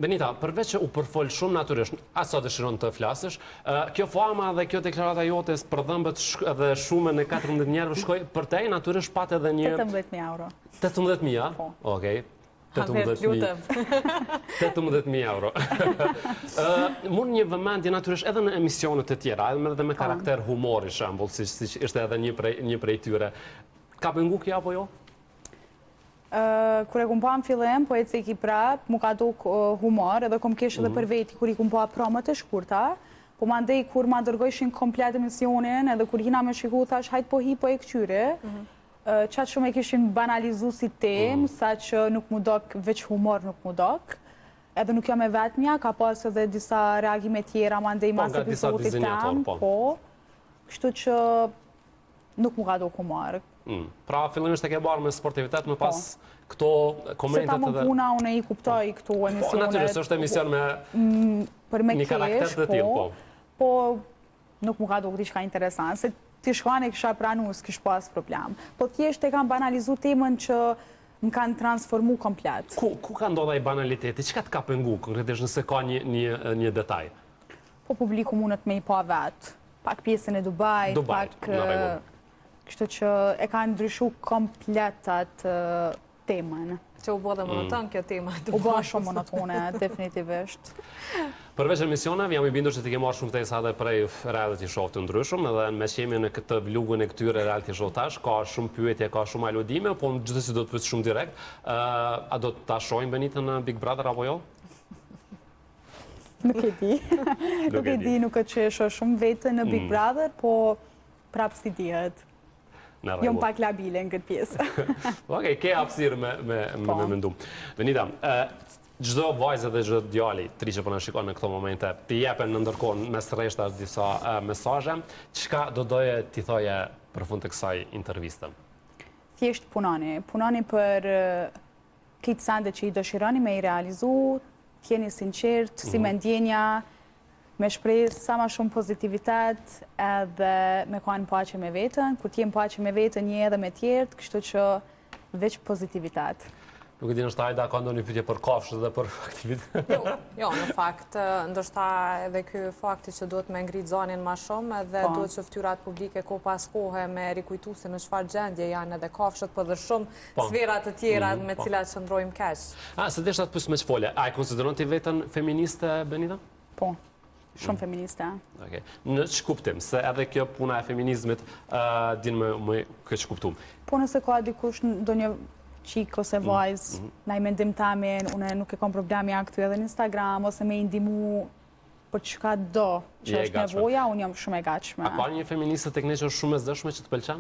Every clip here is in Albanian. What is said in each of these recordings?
Benita, përveç që u përfol shumë natyrisht, asa dëshiron të flasësh, kjo fama dhe kjo deklarata jote për dhëmbët dhe shumën e 14 njerëve shkoj, për te natyrisht pat edhe një... 18.000 euro. 18.000? Po. Okej. 18.000 euro. Mund një vëmendje natyrisht edhe në emisionet e tjera, edhe me karakter humori shembull, si ishte edhe një prej tyre. Ka pengu kjo apo jo? Kure kum pa në fillim, po e ceki prap, mu ka duk humor, edhe kom kesh edhe për veti, kur i kum pa promët e shkurta, po ma ndej kur ma dërgojshin komplet emisionin, edhe kur hina me shiku, thash, hajt po hi, po e këqyre, qatë shumë e kishin banalizu si tem, sa që nuk mu dok, veç humor nuk mu dok, edhe nuk jam e vetëmja, ka pas edhe disa reagime tjera, ma ndej mas episodit tam, po, kështu që nuk mu ka duk humor. Pra, fillimisht e ke barë me sportivitet, më pas këto komentet edhe... Se ta më puna, une i kuptoj këto emisionet... Po, natyrisht, është emision me një karakter të tillë, po. Po, nuk më ka duke diçka interesant, se ti shkone kisha pranu, s'kish pas problem. Po, thjesht e kam banalizu temën që më kanë transformu komplet. Ku ka ndodha i banaliteti? Çka të ka pengu, konkretisht nëse ka një detaj? Po, publiku mundet me i pa vetë. Pak pjesën e Dubajt, pak... Kështu që e ka ndryshu kompletat temën. Që u bo dhe monoton kjo tema. U bo shumë monotone, definitivisht. Përveç emisioneve, jam i bindur që ti ke marrë shumë ftesa edhe prej reality show të ndryshëm, edhe me qemi në këtë vlugun e këtyre reality show tash, ka shumë pyetje, ka shumë aludime, po në gjithësi do të pyet shumë direkt. A do të ta shohim Benitën në Big Brother apo jo? Nuk e di. Nuk e di, nuk e që e shoh shumë vetën në Big Brother, po prapë si dihet. Jo më pak labile në këtë pjesë. Okej, ke hapësirë me mendum. Benita, gjdo vajzë dhe gjdo djali, tri që për në shikon në këto momente, të jepen në ndërkohë mes rreshtash disa mesazhe, çka do doje t'i thoje për fund të kësaj interviste? Thjesht punoni. Punoni për këtë sende që i dëshironi me i realizu, t'jeni sinqert, si me ndjenja, me shprejë sa ma shumë pozitivitet edhe me kanë paqe me vetën. Kur t'jem paqe me vetën, një edhe me tjertë, kështu që veç pozitivitet. Nuk e di nështë Ajda, ka ndonjë pyetje për kafshët dhe për aktivitet? Jo, në fakt, ndoshta edhe ky fakti që duhet me ngritë zonin ma shumë edhe duhet që ftyrat publike ko pas kohë me rikujtu se në çfarë gjendje janë edhe kafshët, për dhe shumë sferat të tjera me cilat qëndrojmë keq. Se desha të pysë me çfolje, a e konsideron ti vetën feministe, Benita? Po. Shumë feministe. Në që kuptim, se edhe kjo puna e feminizmit din me këtë që kuptum? Po nëse ka dikush do një qik ose vajzë, na i mendim tamin, une nuk e kom problemi aktu edhe në Instagram, ose me i ndimu për që ka do që është nevoja, unë jam shumë e gatshme. A ka një feministe tek ne që është shumë e zëshme që të pëlqen?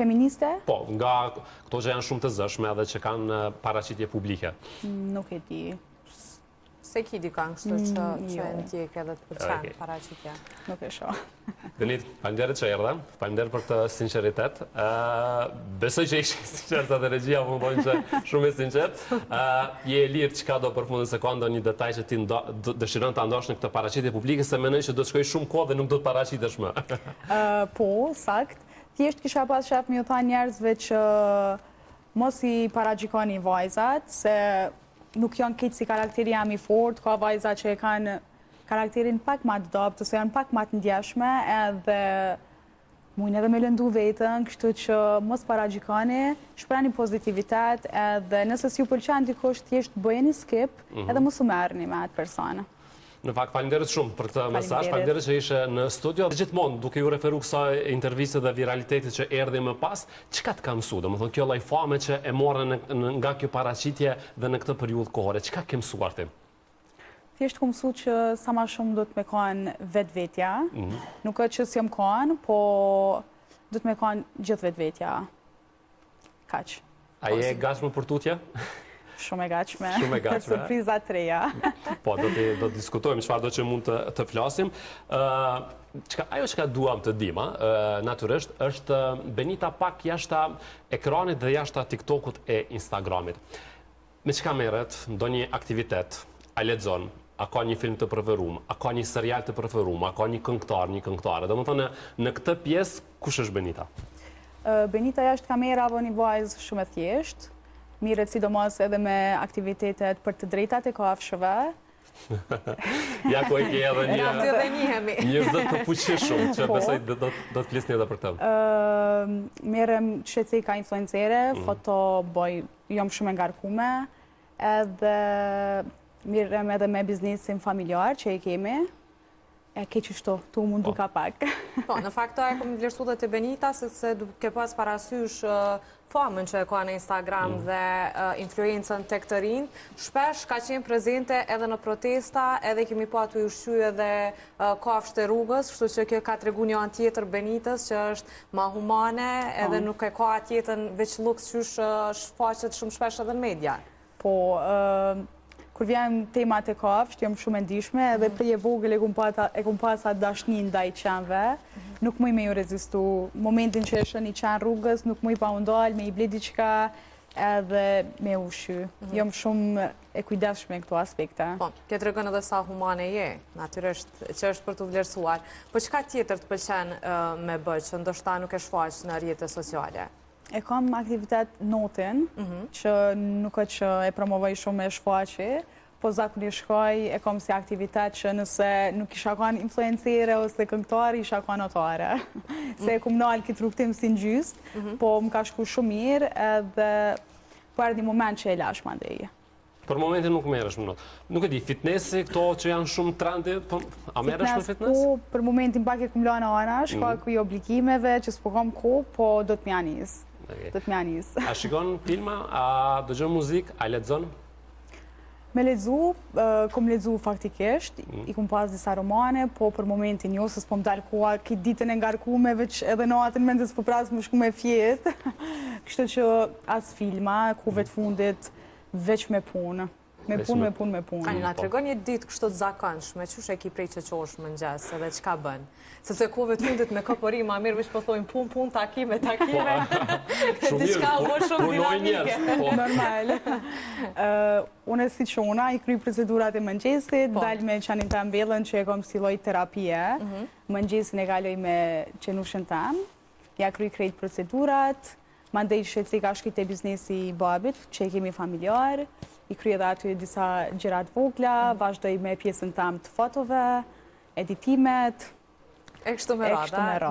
Feministe? Po, nga këto që janë shumë të zëshme edhe që kanë paraqitje publike. Nuk e di. Se ki di kanë kështu që e ndjek edhe të përqenë paraqitja. Nuk e shoh. Benit, falenderët që erdhe, falenderë për këtë sinceritet. Besoj që ishë sinqert atë regjia, po më bojnë që shumë e sinqert. Je e lirë që ka do përfundin se ka ndonjë detaj që ti dëshiron të andosh në këtë paraqitje publike, se menoj që do të shkoj shumë kohë dhe nuk do të paraqitesh më. Po, sakt. Thjesht kisha pas shef mi u tha njerëzve që mos i paraqikoni vajzat, se nuk janë këtë si karakteri jam i fort, ka vajza që e kanë karakterin pak ma të dopt, ose janë pak ma të ndjeshme, edhe mujnë edhe me lëndu vetën, kështu që mos paraqikoni, shprani pozitivitet, edhe nëse si ju pëlqen dikush thjesht bëjeni skip, edhe mos u merrni me atë person. Në fakt, falenderët shumë për këtë mesazh, falenderët që ishe në studio. Gjithmonë, duke ju referu kësaj interviste dhe viralitetit që erdhi më pas, çka të ka mësuar? Domethënë kjo lloj fame që e morë nga kjo paraqitje dhe në këtë periudhë kohore, çka ke mësuar ti? Thjesht ku mësu që sa ma shumë do të me kanë vetvetja. Nuk është që s'jam kanë, po do të me kanë gjithë vetvetja. Kaq. A je gatshme për tutje? Shumë e gatshme. Shumë e gatshme. Surpriza të reja. Po, do të diskutojmë çfarë do që mund të flasim. Ajo që ka duam të dim, natyrisht, është Benita pak jashta ekranit dhe jashta TikTokut e Instagramit. Me çka merret, ndonjë aktivitet, a lexon, a ka një film të preferuar, a ka një serial të preferuar, a ka një këngëtar, një këngëtare. Domethënë, në këtë pjesë kush është Benita? Benita jashtë kamera apo një vajzë shumë e thjeshtë. Mirët sidomos edhe me aktivitetet për të drejtat e kafshëve. Ja ku e ke edhe një zët të fuqishëm, që besoj do të flisni edhe për këtë. Merrem qetika influencere, foto boj, jom shumë ngarkume, edhe merrem edhe me biznesin familjar që i kemi. E ke qështu, tu mundu ka pak. Po, në fakt, e kom vlerësu dhe të Benita, se duke pas parasysh famën që e ka në Instagram dhe influencën të këtë rinj, shpesh ka qenë prezente edhe në protesta, edhe kemi pa të ushqy edhe kafshët e rrugës, kështu që kjo ka të regu një anë tjetër Benitës, që është ma humane, edhe nuk e ka atjetën veç luks që shfaqet shumë shpesh edhe në media. Po, kur vjen temat e kafshët, jam shumë e ndishme, edhe prej e vogël e kum pas atë dashnin ndaj qenve, nuk muj me ju rezistu. Momentin që është një qenë rrugës, nuk muj pa undal, me i ble diqka, edhe me ushqy. Jam shumë e kujdeshme në këto aspekte. Po, këtë rëgën edhe sa humane je, natyrisht, që është për të vlerësuar. Po qëka tjetër të pëlqen me bëj, që ndoshta nuk e shfaq në rrjetet sociale? E kam aktivitet notin, që nuk e që e promovoj shumë e shfaqi, po zakonisht shkoj e kam si aktivitet që nëse nuk isha kanë influencere ose këngëtari, isha kanë notare. Se e kum nalë këtë rrugtim si në gjyst, po më ka shku shumë mirë edhe për një moment që e lash ma ndeje. Për momentin nuk merresh më not. Nuk e di, fitnessi, këto që janë shumë trendi, a merresh me fitness? Po, për momentin pak e kum lana anash, ka kuj obligimeve që s'po kam ko, po do të mjanis. A shikon filma, a dëgjon muzik, a lexon? Me lexu, kom lexu faktikisht, i kom pas disa romane, po për momentin jo, se s'po më dalë koha këtë ditën e ngarkume, veç edhe natën mendes po pras më shku me fjetë. Kështu që as filma, kuve të fundit, veç me punë. Me punë. Ani, nga të regon një ditë kështu të zakonshme, qësh e ki prej që qosh më njës, edhe qka bën? Sepse kuve të fundit me këpëri, ma mirë vish po thojnë punë, takime. Diçka u bërë shumë dinamike. Normal. Unë si që una, i kry procedurat e mëngjesit, dalë me qanin të mbellën që e kom si loj terapie, mëngjesin e kaloj me qenushën tam, ja kry krejt procedurat, ma ndej shqeci ka shkit e biznesi i babit, që e kemi familjar, i kry edhe aty disa gjerat vogla, vazhdoj me pjesën tam të fotove, editimet, e kështu me rada.